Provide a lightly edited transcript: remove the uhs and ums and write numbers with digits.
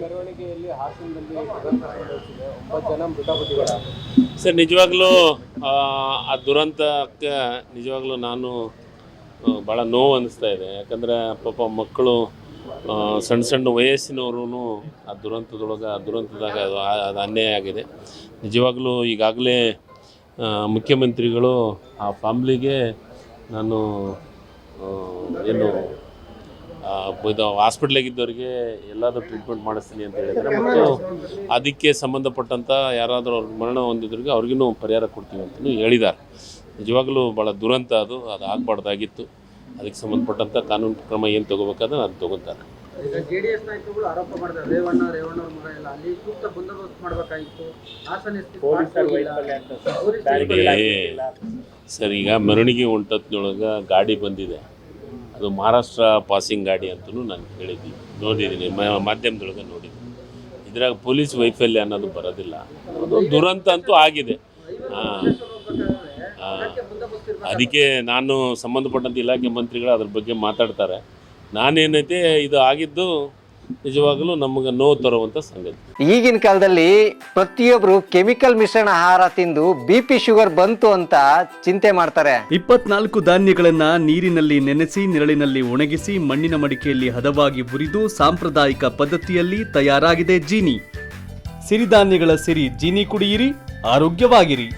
ಮೆರವಣಿಗೆಯಲ್ಲಿ ಹಾಸನದಲ್ಲಿ ದುರಂತ ಸಂಭವಿಸಿದೆ, 9 ಜನ ಮೃತಪಟ್ಟಿದ್ದಾರೆ. ಸರ್, ನಿಜವಾಗ್ಲೂ ಆ ದುರಂತಕ್ಕೆ ನಿಜವಾಗ್ಲೂ ನಾನು ಭಾಳ ನೋವು ಅನ್ನಿಸ್ತಾ ಇದೆ. ಯಾಕಂದರೆ ಪಾಪ ಮಕ್ಕಳು ಸಣ್ಣ ಸಣ್ಣ ವಯಸ್ಸಿನವರು ಆ ದುರಂತದಾಗ ಅದು ಅನ್ಯಾಯ ಆಗಿದೆ. ನಿಜವಾಗ್ಲೂ ಈಗಾಗಲೇ ಮುಖ್ಯಮಂತ್ರಿಗಳು ಆ ಫ್ಯಾಮ್ಲಿಗೆ ನಾನು ಏನು ಇದು ಹಾಸ್ಪಿಟ್ಲಾಗಿದ್ದವ್ರಿಗೆ ಎಲ್ಲಾದರೂ ಟ್ರೀಟ್ಮೆಂಟ್ ಮಾಡಿಸ್ತೀನಿ ಅಂತ ಹೇಳಿದರೆ, ಮತ್ತು ಅದಕ್ಕೆ ಸಂಬಂಧಪಟ್ಟಂಥ ಯಾರಾದರೂ ಅವ್ರಿಗೆ ಮರಣ ಹೊಂದಿದ್ರಿಗೆ ಅವ್ರಿಗೂ ಪರಿಹಾರ ಕೊಡ್ತೀವಿ ಅಂತಲೂ ಹೇಳಿದ್ದಾರೆ. ನಿಜವಾಗ್ಲೂ ಭಾಳ ದುರಂತ ಅದು ಆಗಬಾರ್ದಾಗಿತ್ತು. ಅದಕ್ಕೆ ಸಂಬಂಧಪಟ್ಟಂಥ ಕಾನೂನು ಕ್ರಮ ಏನು ತೊಗೋಬೇಕಾದ್ರೆ ಅದು ತೊಗೊತಾರೆ. ಈಗ JDS ನಾಯಕರುಗಳು ಆರೋಪ ಮಾಡಿದ್ದಾರೆ, ರೇವಣ್ಣವ್ರ ಮಗ ಎಲ್ಲ ಅಲ್ಲಿ ಸೂಕ್ತ ಬಂದೋಬಸ್ತ್ ಮಾಡಬೇಕಾಗಿತ್ತು. ಸರ್, ಈಗ ಮೆರವಣಿಗೆ ಹೊಂಟತ್ನೊಳಗೆ ಗಾಡಿ ಬಂದಿದೆ, ಅದು ಮಹಾರಾಷ್ಟ್ರ ಪಾಸಿಂಗ್ ಗಾಡಿ ಅಂತಲೂ ನಾನು ನೋಡಿದ್ದೀನಿ, ಮಾಧ್ಯಮದೊಳಗೆ ನೋಡಿದ್ದೀನಿ. ಇದ್ರಾಗ ಪೊಲೀಸ್ ವೈಫಲ್ಯ ಅನ್ನೋದು ಬರೋದಿಲ್ಲ, ಅದು ದುರಂತ ಅಂತೂ ಆಗಿದೆ. ಅದಕ್ಕೆ ನಾನು ಸಂಬಂಧಪಟ್ಟಂಥ ಇಲಾಖೆ ಮಂತ್ರಿಗಳು ಅದ್ರ ಬಗ್ಗೆ ಮಾತಾಡ್ತಾರೆ. ನಾನೇನೈತೆ ಇದು ಆಗಿದ್ದು ನಿಜವಾಗಲೂ ನಮಗೆ ನೋವು ತರುವಂಥ ಸಂಗತಿ. ಈಗಿನ ಕಾಲದಲ್ಲಿ ಪ್ರತಿಯೊಬ್ಬರು ಕೆಮಿಕಲ್ ಮಿಶ್ರಣ ಆಹಾರ ತಿಂದು BP ಶುಗರ್ ಬಂತು ಅಂತ ಚಿಂತೆ ಮಾಡ್ತಾರೆ. 24 ಧಾನ್ಯಗಳನ್ನ ನೀರಿನಲ್ಲಿ ನೆನೆಸಿ ನೆರಳಿನಲ್ಲಿ ಒಣಗಿಸಿ ಮಣ್ಣಿನ ಮಡಿಕೆಯಲ್ಲಿ ಹದವಾಗಿ ಹುರಿದು ಸಾಂಪ್ರದಾಯಿಕ ಪದ್ಧತಿಯಲ್ಲಿ ತಯಾರಾಗಿದೆ ಜೀನಿ. ಸಿರಿಧಾನ್ಯಗಳ ಸಿರಿ ಜೀನಿ ಕುಡಿಯಿರಿ, ಆರೋಗ್ಯವಾಗಿರಿ.